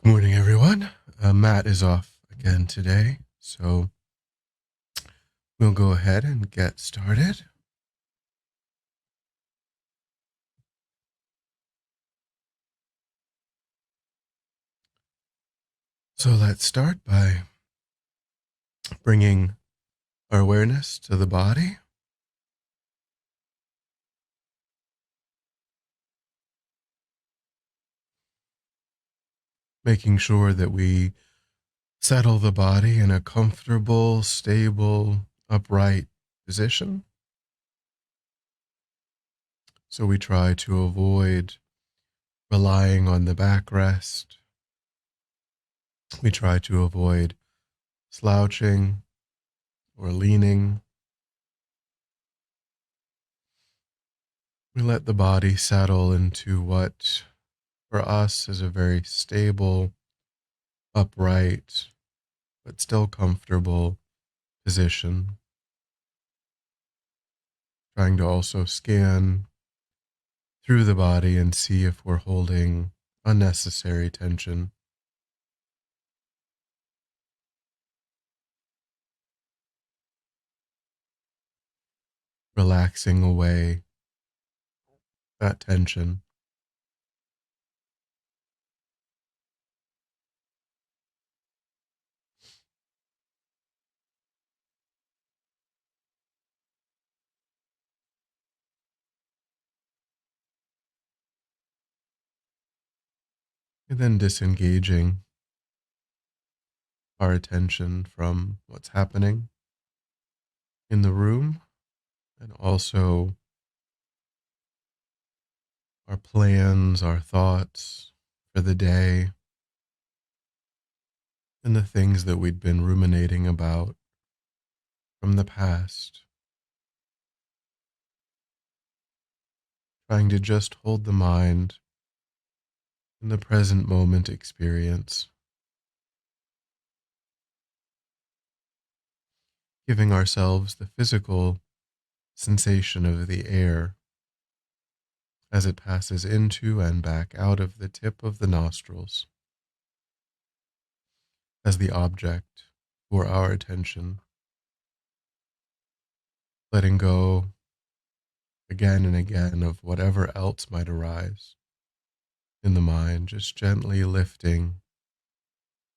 Morning, everyone. Matt is off again today, so we'll go ahead and get started. So let's start by bringing our awareness to the body. Making sure that we settle the body in a comfortable, stable, upright position. So we try to avoid relying on the backrest. We try to avoid slouching or leaning. We let the body settle into what for us is a very stable, upright, but still comfortable position. Trying to also scan through the body and see if we're holding unnecessary tension. Relaxing away that tension. And then disengaging our attention from what's happening in the room and also our plans, our thoughts for the day, and the things that we'd been ruminating about from the past. Trying to just hold the mind in the present moment experience, giving ourselves the physical sensation of the air as it passes into and back out of the tip of the nostrils as the object for our attention, letting go again and again of whatever else might arise in the mind, just gently lifting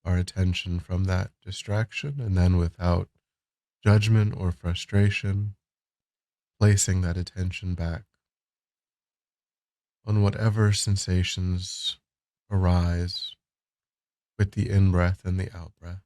our attention from that distraction, and then without judgment or frustration, placing that attention back on whatever sensations arise with the in breath and the out breath.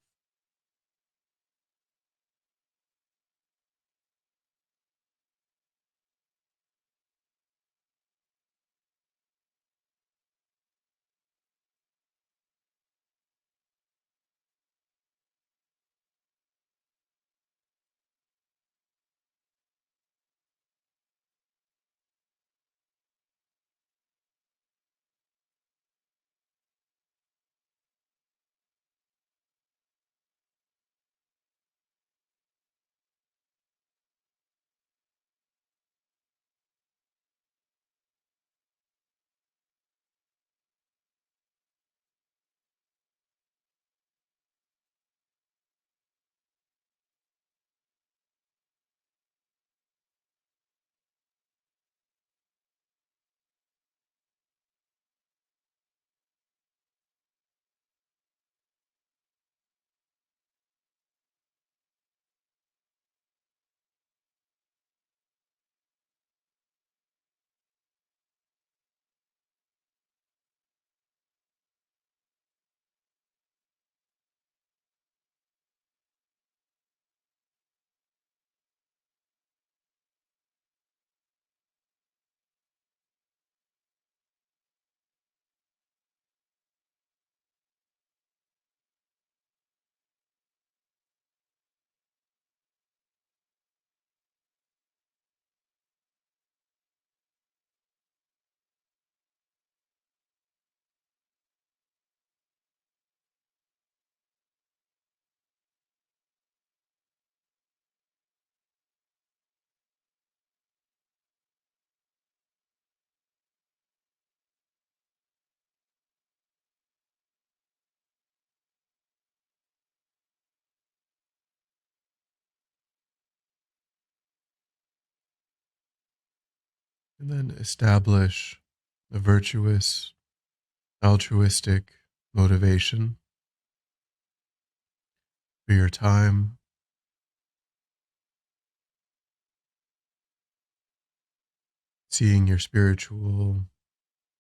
And then establish a virtuous, altruistic motivation for your time, seeing your spiritual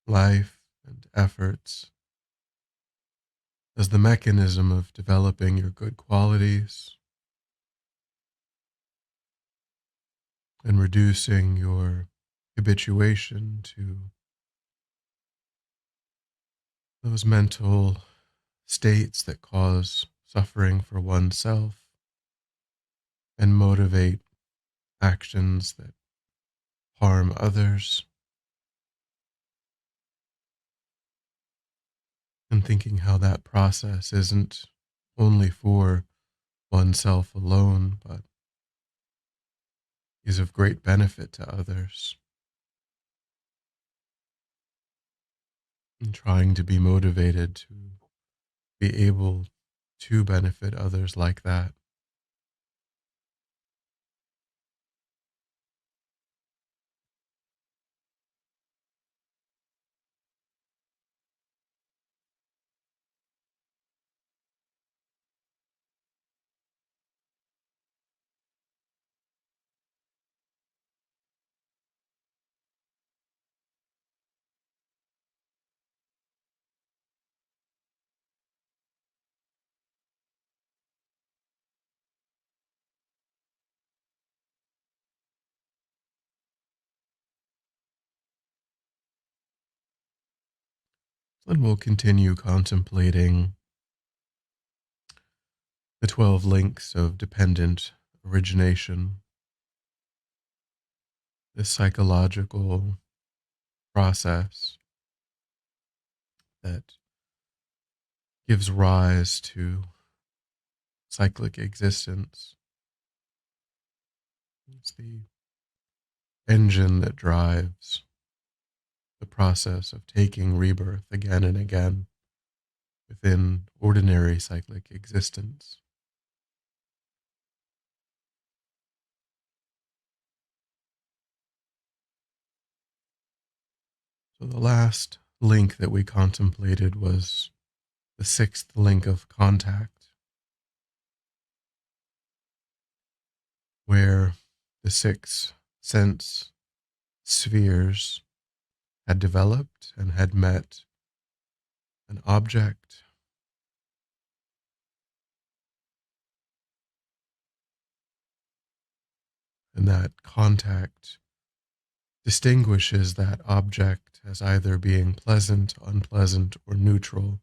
life and efforts as the mechanism of developing your good qualities and reducing your habituation to those mental states that cause suffering for oneself and motivate actions that harm others, and thinking how that process isn't only for oneself alone, but is of great benefit to others, and trying to be motivated to be able to benefit others like that. And we'll continue contemplating the 12 links of dependent origination, this psychological process that gives rise to cyclic existence. It's the engine that drives the process of taking rebirth again and again within ordinary cyclic existence. So the last link that we contemplated was the sixth link of contact, where the six sense spheres had developed and had met an object, and that contact distinguishes that object as either being pleasant, unpleasant, or neutral,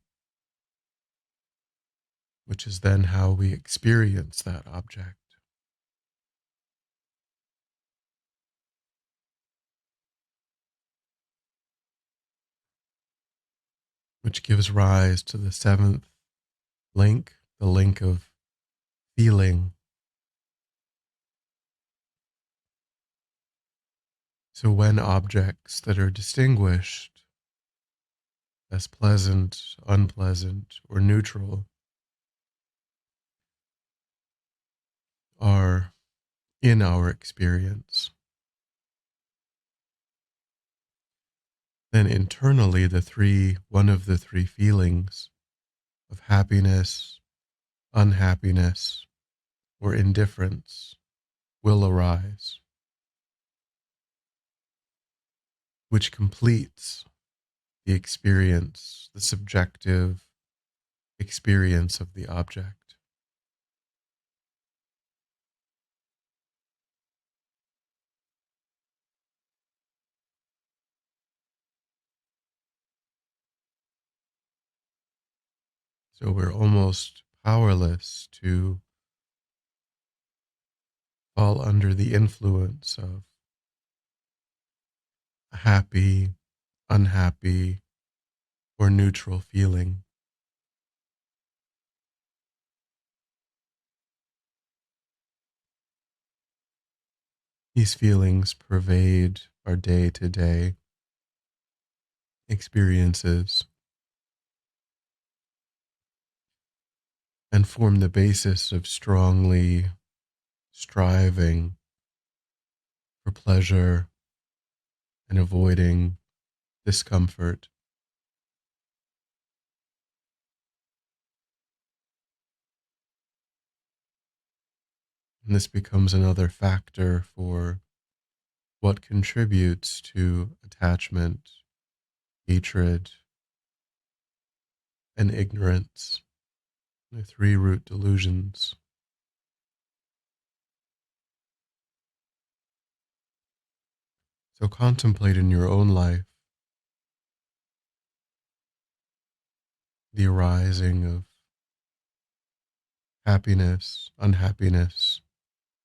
which is then how we experience that object, which gives rise to the seventh link, the link of feeling. So when objects that are distinguished as pleasant, unpleasant, or neutral are in our experience, then internally one of the three feelings of happiness, unhappiness, or indifference will arise, which completes the experience, the subjective experience of the object. So we're almost powerless to fall under the influence of a happy, unhappy, or neutral feeling. These feelings pervade our day to day experiences and form the basis of strongly striving for pleasure and avoiding discomfort. And this becomes another factor for what contributes to attachment, hatred, and ignorance, the three root delusions. So contemplate in your own life the arising of happiness, unhappiness,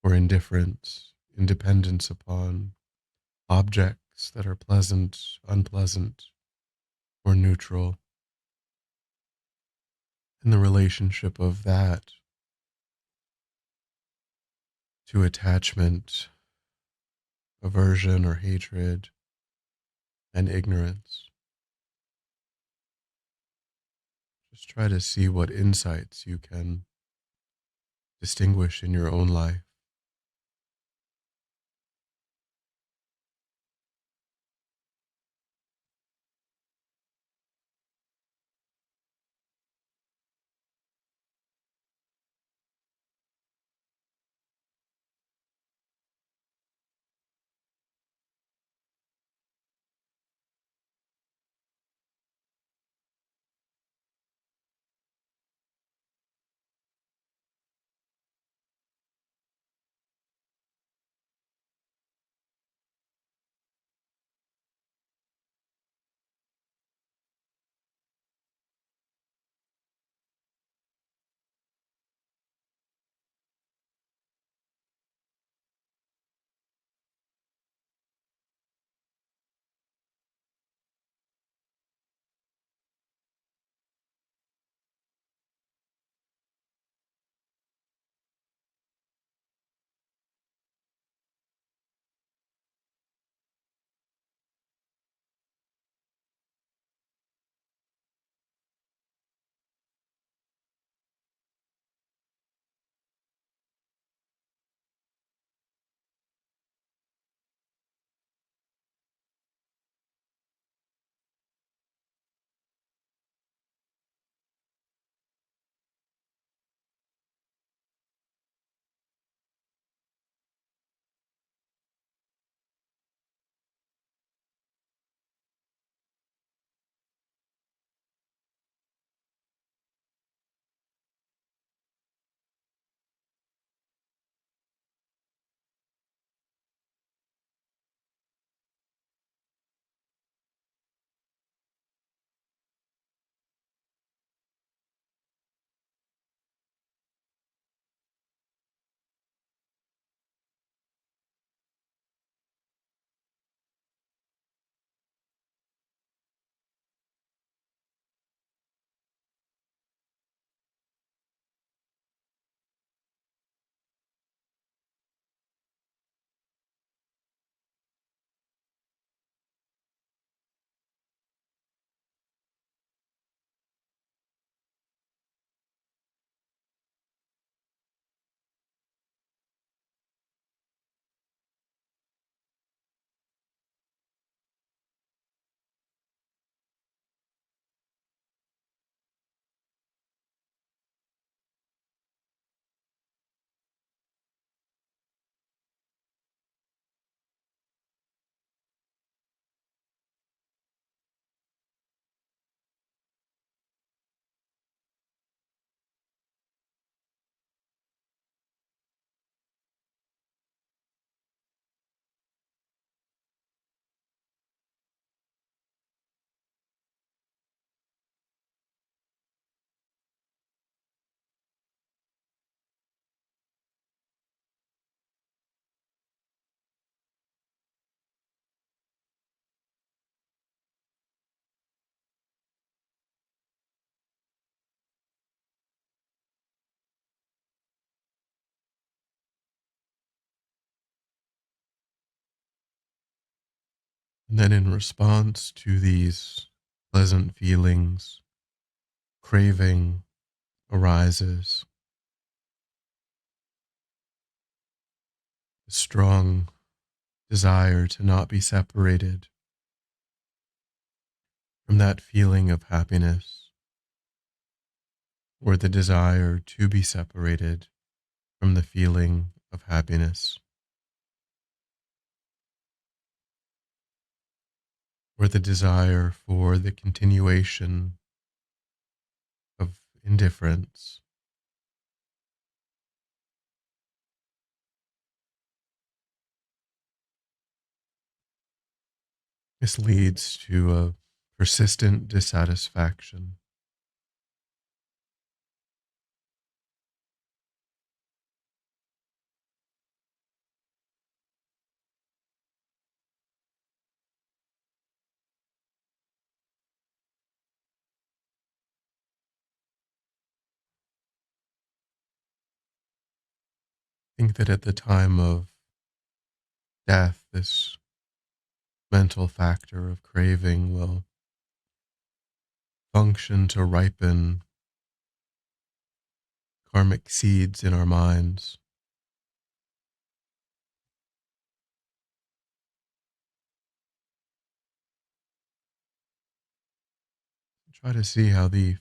or indifference, in dependence upon objects that are pleasant, unpleasant, or neutral, and the relationship of that to attachment, aversion, or hatred, and ignorance. Just try to see what insights you can distinguish in your own life. And then, in response to these pleasant feelings, craving arises, a strong desire to not be separated from that feeling of happiness or the desire to be separated from the feeling of happiness or the desire for the continuation of indifference. This leads to a persistent dissatisfaction. I think that at the time of death, this mental factor of craving will function to ripen karmic seeds in our minds. Try to see how the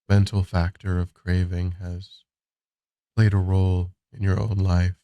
mental factor of craving has played a role in your own life.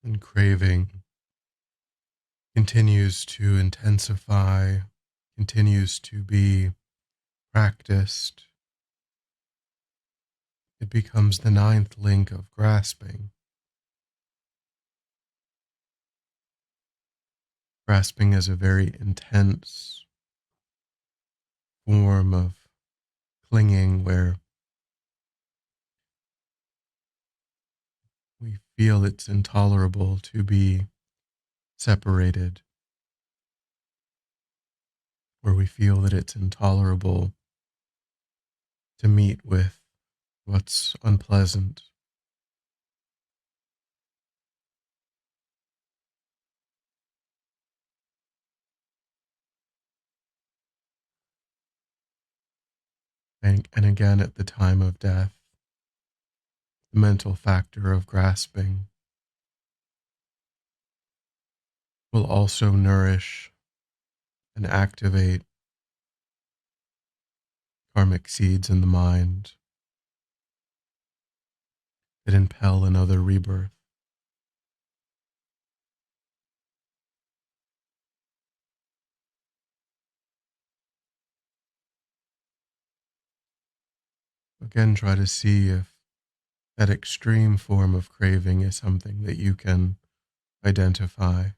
And craving continues to intensify, continues to be practiced. It becomes the ninth link of grasping. Grasping is a very intense form of clinging where we feel it's intolerable to be separated, where we feel that it's intolerable to meet with what's unpleasant. And again, at the time of death, the mental factor of grasping will also nourish and activate karmic seeds in the mind that impel another rebirth. Again, try to see if that extreme form of craving is something that you can identify.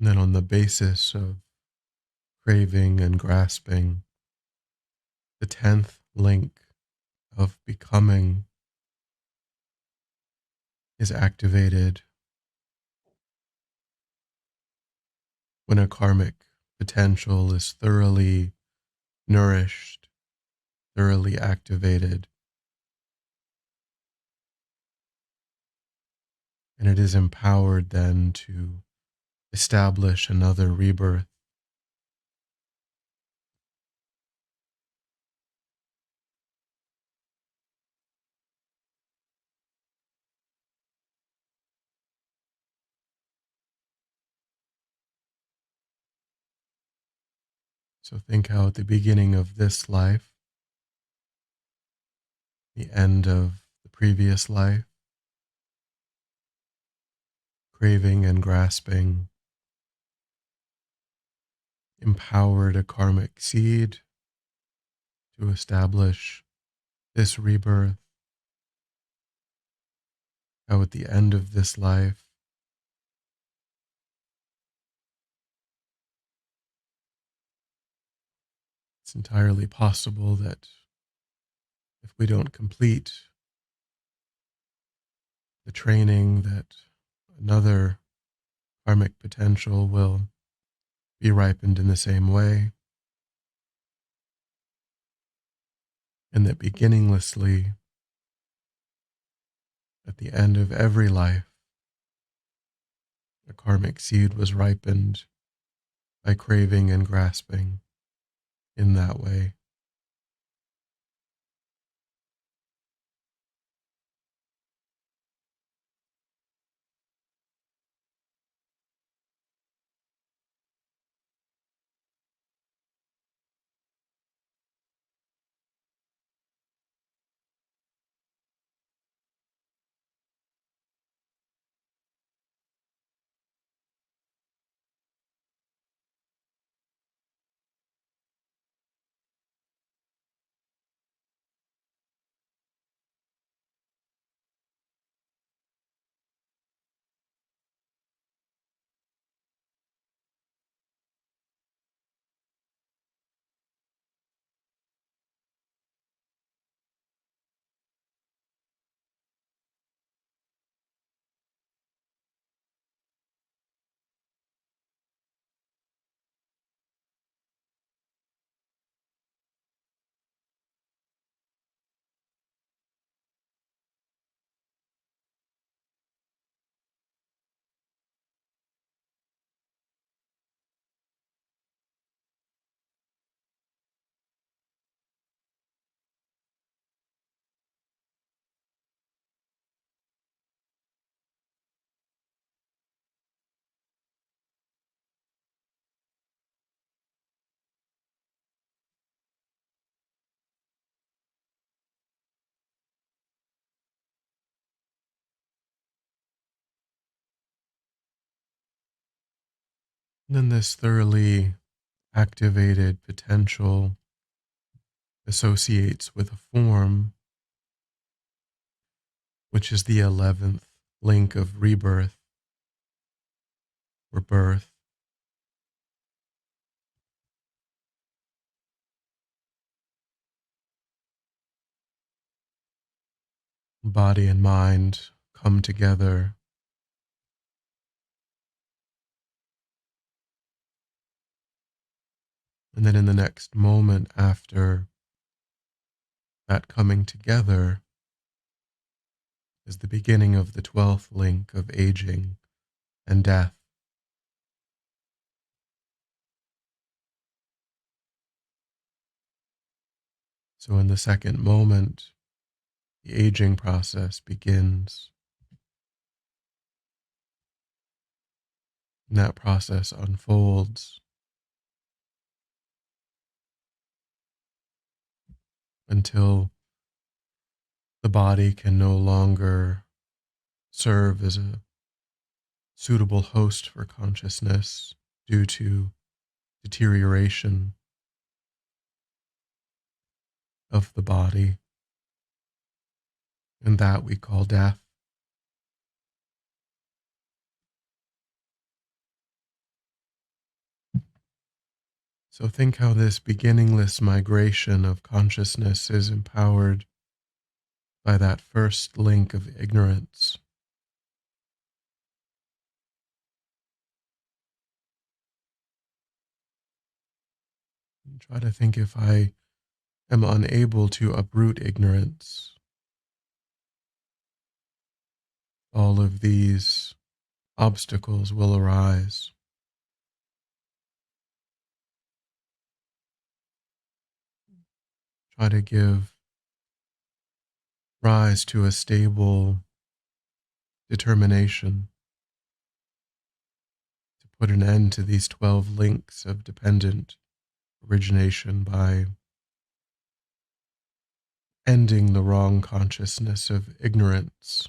And then, on the basis of craving and grasping, the 10th link of becoming is activated when a karmic potential is thoroughly nourished, thoroughly activated, and it is empowered then to establish another rebirth. So think how at the beginning of this life, the end of the previous life, craving and grasping empowered a karmic seed to establish this rebirth. How at the end of this life, it's entirely possible that if we don't complete the training, that another karmic potential will be ripened in the same way, and that beginninglessly, at the end of every life, a karmic seed was ripened by craving and grasping in that way. And then this thoroughly activated potential associates with a form, which is the 11th link of rebirth or birth. Body and mind come together. And then in the next moment after that coming together is the beginning of the 12th link of aging and death. So in the second moment, the aging process begins. And that process unfolds until the body can no longer serve as a suitable host for consciousness due to deterioration of the body, and that we call death. So think how this beginningless migration of consciousness is empowered by that first link of ignorance. And try to think, if I am unable to uproot ignorance, all of these obstacles will arise. Try to give rise to a stable determination to put an end to these 12 links of dependent origination by ending the wrong consciousness of ignorance,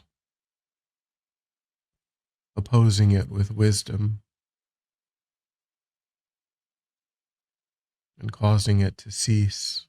opposing it with wisdom, and causing it to cease.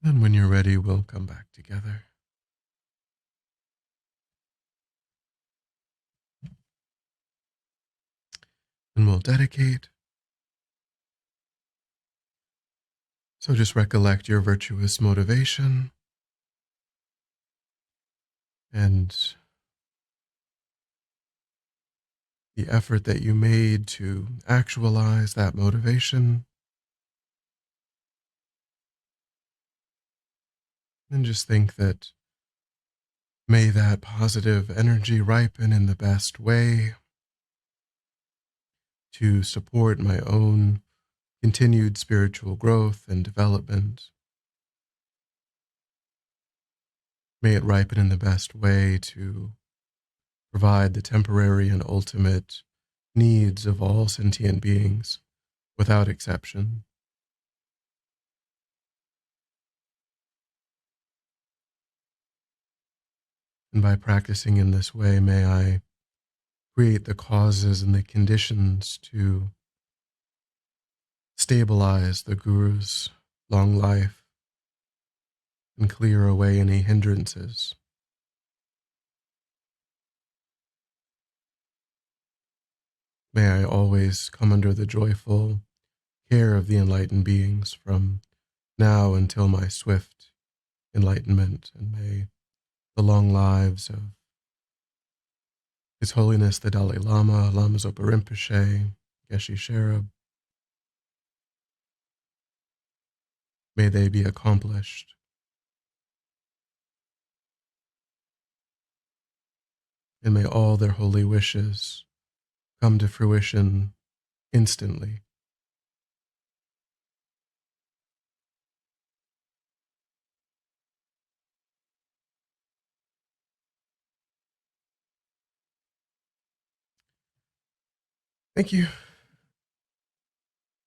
Then when you're ready, we'll come back together. And we'll dedicate. So just recollect your virtuous motivation and the effort that you made to actualize that motivation. And just think that may that positive energy ripen in the best way to support my own continued spiritual growth and development. May it ripen in the best way to provide the temporary and ultimate needs of all sentient beings without exception. And by practicing in this way, may I create the causes and the conditions to stabilize the Guru's long life and clear away any hindrances. May I always come under the joyful care of the enlightened beings from now until my swift enlightenment, and may the long lives of His Holiness the Dalai Lama, Lama Zopa Rinpoche, Geshe Sherab, may they be accomplished. And may all their holy wishes come to fruition instantly. Thank you.